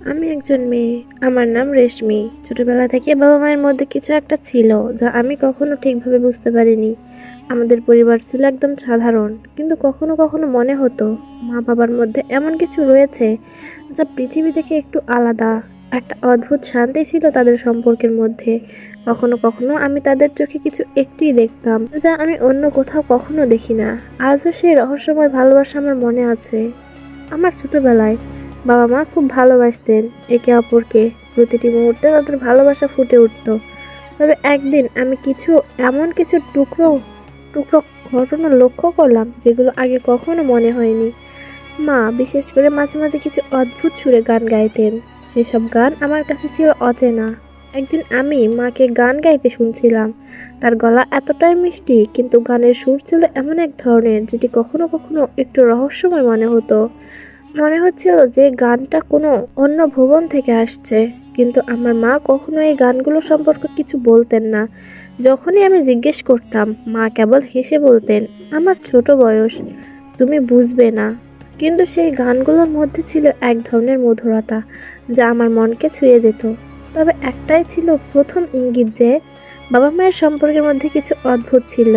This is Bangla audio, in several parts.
আমি একজন মেয়ে। আমার নাম রেশমি। ছোটবেলা থেকে বাবা মায়ের মধ্যে কিছু একটা ছিল যা আমি কখনো ঠিকভাবে বুঝতে পারিনি। আমাদের পরিবার ছিল একদম সাধারণ, কিন্তু কখনো কখনো মনে হতো মা বাবার মধ্যে এমন কিছু রয়েছে যা পৃথিবী থেকে একটু আলাদা। একটা অদ্ভুত শান্তি ছিল তাদের সম্পর্কের মধ্যে। কখনো কখনো আমি তাদের চোখে কিছু একটিই দেখতাম যা আমি অন্য কোথাও কখনো দেখি না। আজও সেই রহস্যময় ভালোবাসা আমার মনে আছে। আমার ছোটবেলায় বাবা মা খুব ভালোবাসতেন একে অপরকে। প্রতিটি মুহূর্তে তাদের ভালোবাসা ফুটে উঠত। তবে একদিন আমি এমন কিছু টুকরো টুকরো ঘটনা লক্ষ্য করলাম যেগুলো আগে কখনো মনে হয়নি। মা বিশেষ করে মাঝে মাঝে কিছু অদ্ভুত সুরে গান গাইতেন। সেসব গান আমার কাছে ছিল অচেনা। একদিন আমি মাকে গান গাইতে শুনছিলাম। তার গলা এতটাই মিষ্টি, কিন্তু গানের সুর ছিল এমন এক ধরনের যেটি কখনো কখনো একটু রহস্যময় মনে হতো। মনে হচ্ছিল যে গানটা কোনো অন্য ভুবন থেকে আসছে, কিন্তু আমার মা কখনো এই গানগুলো সম্পর্কে কিছু বলতেন না। যখনই আমি জিজ্ঞেস করতাম, মা কেবল হেসে বলতেন, আমার ছোট বয়স, তুমি বুঝবে না। কিন্তু সেই গানগুলোর মধ্যে ছিল এক ধরনের মধুরতা যা আমার মনকে ছুঁয়ে যেত। তবে একটাই ছিল প্রথম ইঙ্গিত যে বাবা মায়ের সম্পর্কের মধ্যে কিছু অদ্ভুত ছিল।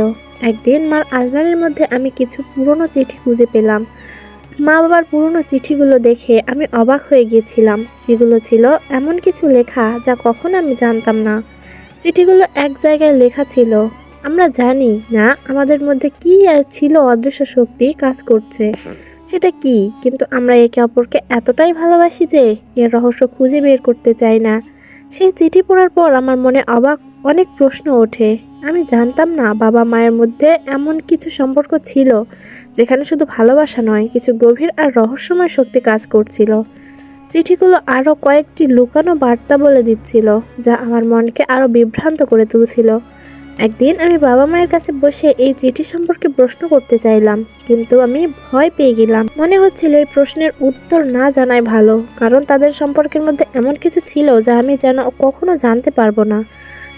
একদিন মার আলমারির মধ্যে আমি কিছু পুরনো চিঠি খুঁজে পেলাম। মা বাবার পুরনো চিঠিগুলো দেখে আমি অবাক হয়ে গিয়েছিলাম। সেগুলো ছিল এমন কিছু লেখা যা কখনো আমি জানতাম না। চিঠিগুলো এক জায়গায় লেখা ছিল, আমরা জানি না আমাদের মধ্যে কি ছিল, অদৃশ্য শক্তি কাজ করছে। সেটা কি, কিন্তু আমরা একে অপরকে এতটাই ভালোবাসি যে এর রহস্য খুঁজে বের করতে চাই না। সেই চিঠি পড়ার পর আমার মনে অনেক প্রশ্ন ওঠে। আমি জানতাম না বাবা মায়ের মধ্যে এমন কিছু সম্পর্ক ছিল যেখানে শুধু ভালোবাসা নয়, কিছু গভীর আর রহস্যময় শক্তি কাজ করছিল। চিঠিগুলো আরও কয়েকটি লুকানো বার্তা বলে দিচ্ছিল, যা আমার মনকে আরও বিভ্রান্ত করে তুলছিল। একদিন আমি বাবা মায়ের কাছে বসে এই চিঠি সম্পর্কে প্রশ্ন করতে চাইলাম, কিন্তু আমি ভয় পেয়ে গেলাম। মনে হচ্ছিল এই প্রশ্নের উত্তর না জানাই ভালো, কারণ তাদের সম্পর্কের মধ্যে এমন কিছু ছিল যা আমি যেন কখনো জানতে পারবো না।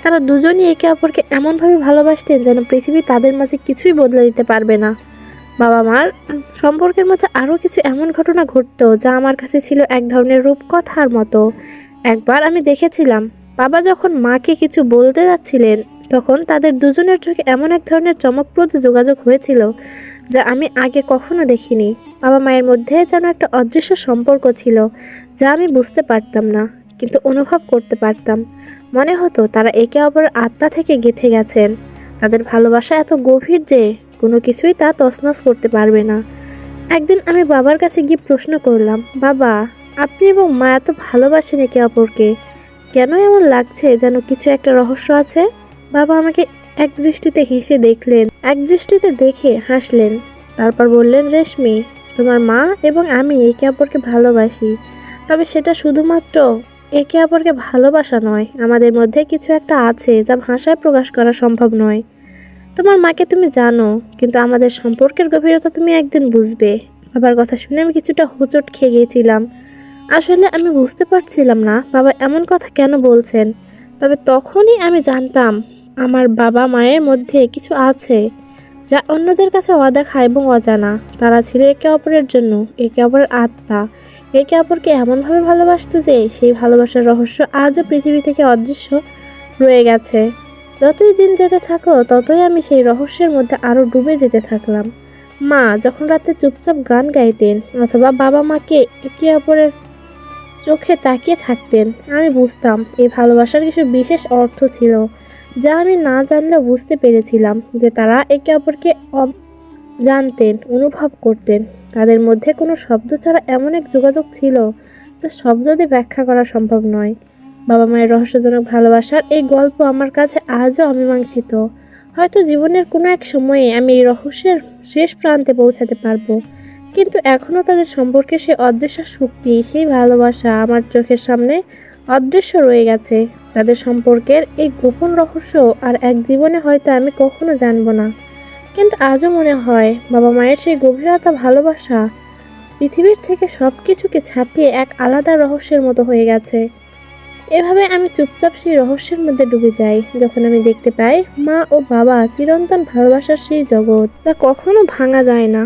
তারা দুজনই একে অপরকে এমনভাবে ভালোবাসতেন যেন পৃথিবী তাদের মাঝে কিছুই বদলে দিতে পারবে না। বাবা মার সম্পর্কের মধ্যে আরও কিছু এমন ঘটনা ঘটতো যা আমার কাছে ছিল এক ধরনের রূপকথার মতো। একবার আমি দেখেছিলাম, বাবা যখন মাকে কিছু বলতে যাচ্ছিলেন, তখন তাদের দুজনের চোখে এমন এক ধরনের চমকপ্রদ যোগাযোগ হয়েছিল যা আমি আগে কখনো দেখিনি। বাবা মায়ের মধ্যে যেন একটা অদৃশ্য সম্পর্ক ছিল যা আমি বুঝতে পারতাম না, কিন্তু অনুভব করতে পারতাম। মনে হতো তারা একে অপরের আত্মা থেকে গেঁথে গেছেন। তাদের ভালোবাসা এত গভীর যে কোনো কিছুই তা তছনছ করতে পারবে না। একদিন আমি বাবার কাছে গিয়ে প্রশ্ন করলাম, বাবা, আপনি এবং মা এত ভালোবাসেন একে অপরকে, কেন এমন লাগছে যেন কিছু একটা রহস্য আছে? বাবা আমাকে এক দৃষ্টিতে দেখে হাসলেন। তারপর বললেন, রেশমি, তোমার মা এবং আমি একে অপরকে ভালোবাসি, তবে সেটা শুধুমাত্র একে অপরকে ভালোবাসা নয়, আমাদের মধ্যে কিছু একটা আছে যা ভাষায় প্রকাশ করা সম্ভব নয়। তোমার মাকে তুমি জানো, কিন্তু আমাদের সম্পর্কের গভীরতা তুমি একদিন বুঝবে। বাবার কথা শুনে আমি কিছুটা হোঁচট খেয়ে গিয়েছিলাম। আসলে আমি বুঝতে পারছিলাম না বাবা এমন কথা কেন বলছেন। তবে তখনই আমি জানতাম আমার বাবা মায়ের মধ্যে কিছু আছে যা অন্যদের কাছে অদেখা এবং অজানা। তারা ছিল একে অপরের জন্য একে অপরের আত্মা। একে অপরকে এমনভাবে ভালোবাসতো যে সেই ভালোবাসার রহস্য আজও পৃথিবী থেকে অদৃশ্য রয়ে গেছে। যতই দিন যেতে থাকলো, ততই আমি সেই রহস্যের মধ্যে আরও ডুবে যেতে থাকলাম। মা যখন রাতে চুপচাপ গান গাইতেন অথবা বাবা মাকে একে অপরের চোখে তাকিয়ে থাকতেন, আমি বুঝতাম এই ভালোবাসার কিছু বিশেষ অর্থ ছিল যা আমি না জানলেও বুঝতে পেরেছিলাম যে তারা একে অপরকে জানতেন, অনুভব করতেন। তাদের মধ্যে কোনো শব্দ ছাড়া এমন এক যোগাযোগ ছিল যা শব্দ দিয়ে ব্যাখ্যা করা সম্ভব নয়। বাবা মায়ের রহস্যজনক ভালোবাসার এই গল্প আমার কাছে আজও অমীমাংসিত। হয়তো জীবনের কোনো এক সময়ে আমি এই রহস্যের শেষ প্রান্তে পৌঁছাতে পারবো, কিন্তু এখনও তাদের সম্পর্কে সেই অদৃশ্য শক্তি, সেই ভালোবাসা আমার চোখের সামনে অদৃশ্য রয়ে গেছে। তাদের সম্পর্কের এই গোপন রহস্য আর এক জীবনে হয়তো আমি কখনো জানবো না, কিন্তু আজও মনে হয় বাবা মায়ের সেই গভীরতা, ভালোবাসা পৃথিবীর থেকে সব কিছুকে ছাপিয়ে এক আলাদা রহস্যের মতো হয়ে গেছে। এভাবে আমি চুপচাপ সেই রহস্যের মধ্যে ডুবে যাই যখন আমি দেখতে পাই মা ও বাবা চিরন্তন ভালোবাসার সেই জগৎ যা কখনো ভাঙা যায় না।